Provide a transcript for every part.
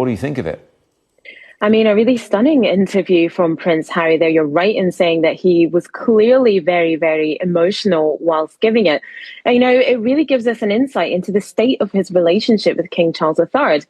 What do you think of it? I mean, a really stunning interview from Prince Harry there. You're right in saying that he was clearly very, very emotional whilst giving it. And, it really gives us an insight into the state of his relationship with King Charles III.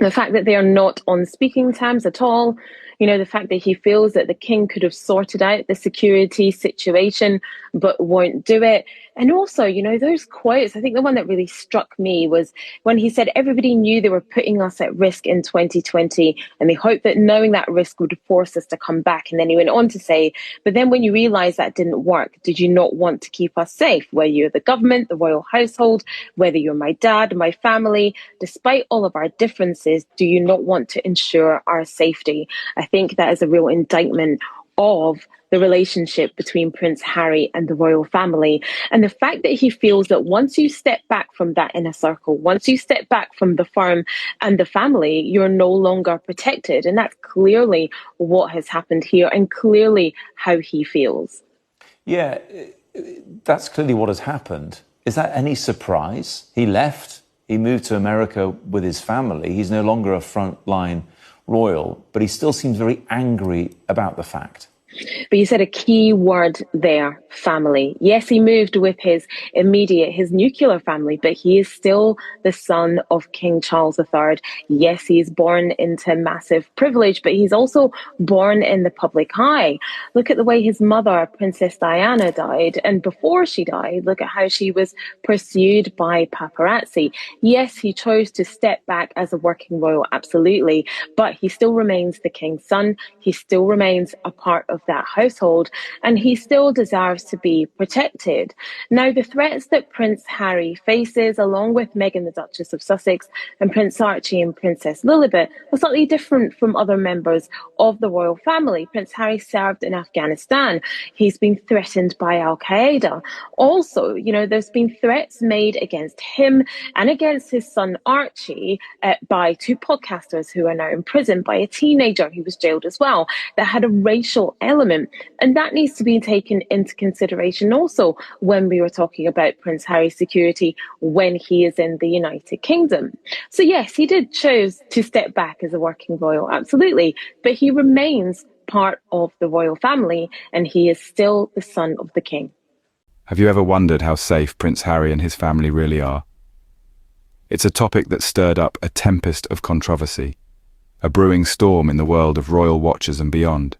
The fact that they are not on speaking terms at all, the fact that he feels that the king could have sorted out the security situation but won't do it. And also, those quotes, I think the one that really struck me was when he said everybody knew they were putting us at risk in 2020 and they hoped that knowing that risk would force us to come back. And then he went on to say, but then when you realize that didn't work, did you not want to keep us safe? Whether you're the government, the royal household, whether you're my dad, my family, despite all of our differences, do you not want to ensure our safety? I think that is a real indictment of the relationship between Prince Harry and the royal family. And the fact that he feels that once you step back from that inner circle, once you step back from the firm and the family, you're no longer protected. And that's clearly what has happened here and clearly how he feels. Yeah, that's clearly what has happened. Is that any surprise? He left, he moved to America with his family. He's no longer a frontline royal, but he still seems very angry about the fact. But you said a key word there, family. Yes, he moved with his nuclear family, but he is still the son of King Charles III. Yes, he's born into massive privilege, but he's also born in the public eye. Look at the way his mother, Princess Diana, died. And before she died, look at how she was pursued by paparazzi. Yes, he chose to step back as a working royal, absolutely, but he still remains the king's son. He still remains a part of that household, and he still deserves to be protected. Now, the threats that Prince Harry faces, along with Meghan, the Duchess of Sussex, and Prince Archie and Princess Lilibet, are slightly different from other members of the royal family. Prince Harry served in Afghanistan. He's been threatened by Al-Qaeda. Also, there's been threats made against him and against his son Archie by two podcasters who are now in prison, by a teenager who was jailed as well, that had a racial element. And that needs to be taken into consideration also when we were talking about Prince Harry's security when he is in the United Kingdom. So yes, he did choose to step back as a working royal, absolutely, but he remains part of the royal family and he is still the son of the king. Have you ever wondered how safe Prince Harry and his family really are? It's a topic that stirred up a tempest of controversy, a brewing storm in the world of royal watchers and beyond.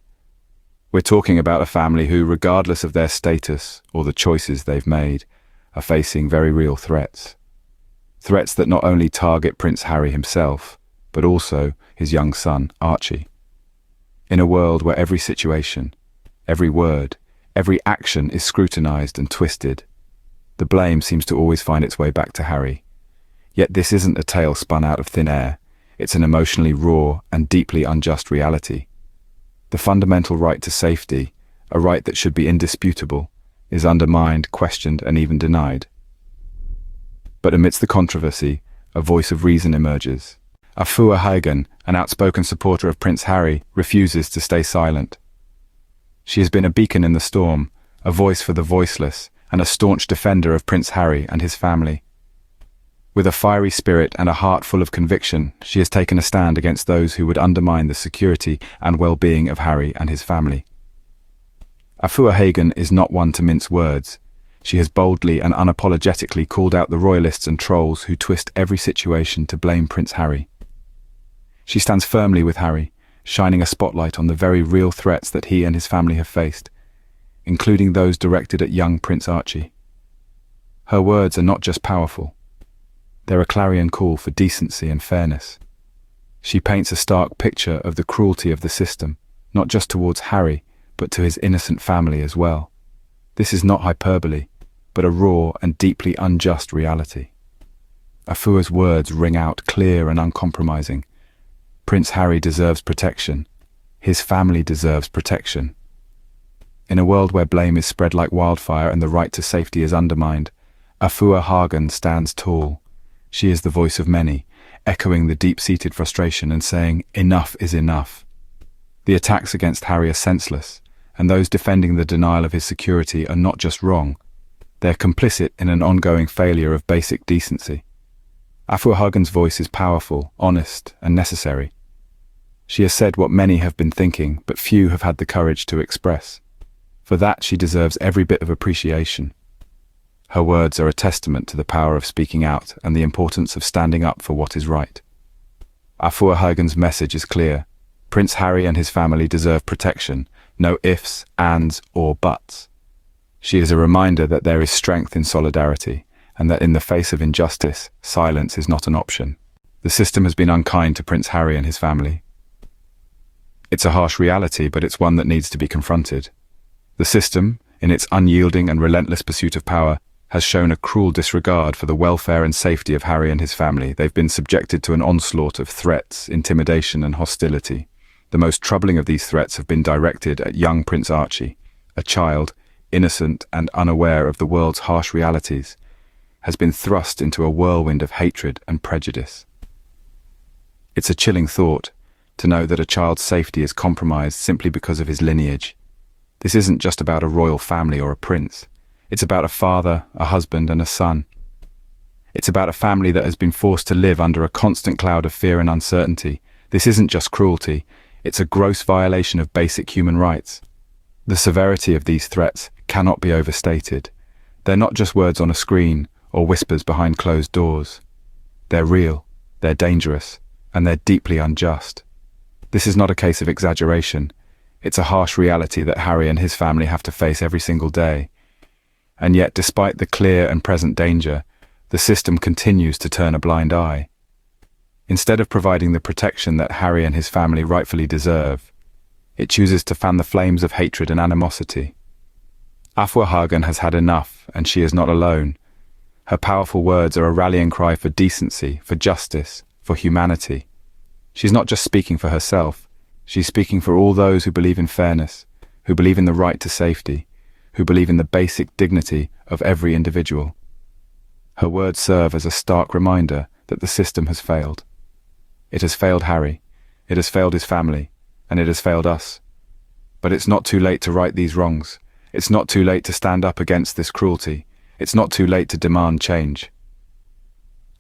We're talking about a family who, regardless of their status or the choices they've made, are facing very real threats. Threats that not only target Prince Harry himself, but also his young son, Archie. In a world where every situation, every word, every action is scrutinized and twisted, the blame seems to always find its way back to Harry. Yet this isn't a tale spun out of thin air. It's an emotionally raw and deeply unjust reality. The fundamental right to safety, a right that should be indisputable, is undermined, questioned, and even denied. But amidst the controversy, a voice of reason emerges. Afua Hagan, an outspoken supporter of Prince Harry, refuses to stay silent. She has been a beacon in the storm, a voice for the voiceless, and a staunch defender of Prince Harry and his family. With a fiery spirit and a heart full of conviction, she has taken a stand against those who would undermine the security and well-being of Harry and his family. Afua Hagan is not one to mince words. She has boldly and unapologetically called out the royalists and trolls who twist every situation to blame Prince Harry. She stands firmly with Harry, shining a spotlight on the very real threats that he and his family have faced, including those directed at young Prince Archie. Her words are not just powerful. They're a clarion call for decency and fairness. She paints a stark picture of the cruelty of the system, not just towards Harry, but to his innocent family as well. This is not hyperbole, but a raw and deeply unjust reality. Afua's words ring out clear and uncompromising. Prince Harry deserves protection. His family deserves protection. In a world where blame is spread like wildfire and the right to safety is undermined, Afua Hagan stands tall. She is the voice of many, echoing the deep-seated frustration and saying, enough is enough. The attacks against Harry are senseless, and those defending the denial of his security are not just wrong, they're complicit in an ongoing failure of basic decency. Afua Hagan's voice is powerful, honest, and necessary. She has said what many have been thinking, but few have had the courage to express. For that, she deserves every bit of appreciation. Her words are a testament to the power of speaking out and the importance of standing up for what is right. Afua Hagan's message is clear. Prince Harry and his family deserve protection, no ifs, ands, or buts. She is a reminder that there is strength in solidarity, and that in the face of injustice, silence is not an option. The system has been unkind to Prince Harry and his family. It's a harsh reality, but it's one that needs to be confronted. The system, in its unyielding and relentless pursuit of power, has shown a cruel disregard for the welfare and safety of Harry and his family. They've been subjected to an onslaught of threats, intimidation, and hostility. The most troubling of these threats have been directed at young Prince Archie, a child, innocent and unaware of the world's harsh realities, has been thrust into a whirlwind of hatred and prejudice. It's a chilling thought to know that a child's safety is compromised simply because of his lineage. This isn't just about a royal family or a prince. It's about a father, a husband, and a son. It's about a family that has been forced to live under a constant cloud of fear and uncertainty. This isn't just cruelty, it's a gross violation of basic human rights. The severity of these threats cannot be overstated. They're not just words on a screen or whispers behind closed doors. They're real, they're dangerous, and they're deeply unjust. This is not a case of exaggeration. It's a harsh reality that Harry and his family have to face every single day. And yet, despite the clear and present danger, the system continues to turn a blind eye. Instead of providing the protection that Harry and his family rightfully deserve, it chooses to fan the flames of hatred and animosity. Afua Hagan has had enough, and she is not alone. Her powerful words are a rallying cry for decency, for justice, for humanity. She's not just speaking for herself, she's speaking for all those who believe in fairness, who believe in the right to safety, who believe in the basic dignity of every individual. Her words serve as a stark reminder that the system has failed. It has failed Harry, it has failed his family, and it has failed us. But it's not too late to right these wrongs. It's not too late to stand up against this cruelty. It's not too late to demand change.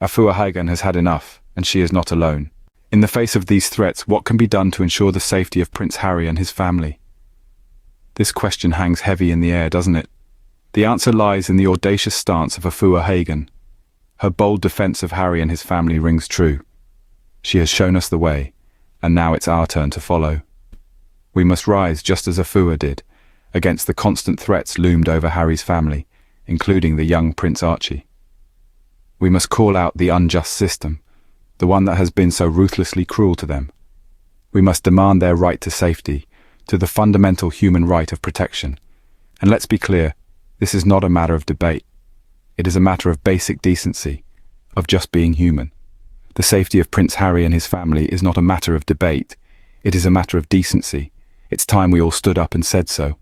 Afua Hagan has had enough, and she is not alone. In the face of these threats, what can be done to ensure the safety of Prince Harry and his family? This question hangs heavy in the air, doesn't it? The answer lies in the audacious stance of Afua Hagan. Her bold defense of Harry and his family rings true. She has shown us the way, and now it's our turn to follow. We must rise just as Afua did, against the constant threats loomed over Harry's family, including the young Prince Archie. We must call out the unjust system, the one that has been so ruthlessly cruel to them. We must demand their right to safety, to the fundamental human right of protection. And let's be clear, this is not a matter of debate. It is a matter of basic decency, of just being human. The safety of Prince Harry and his family is not a matter of debate. It is a matter of decency. It's time we all stood up and said so.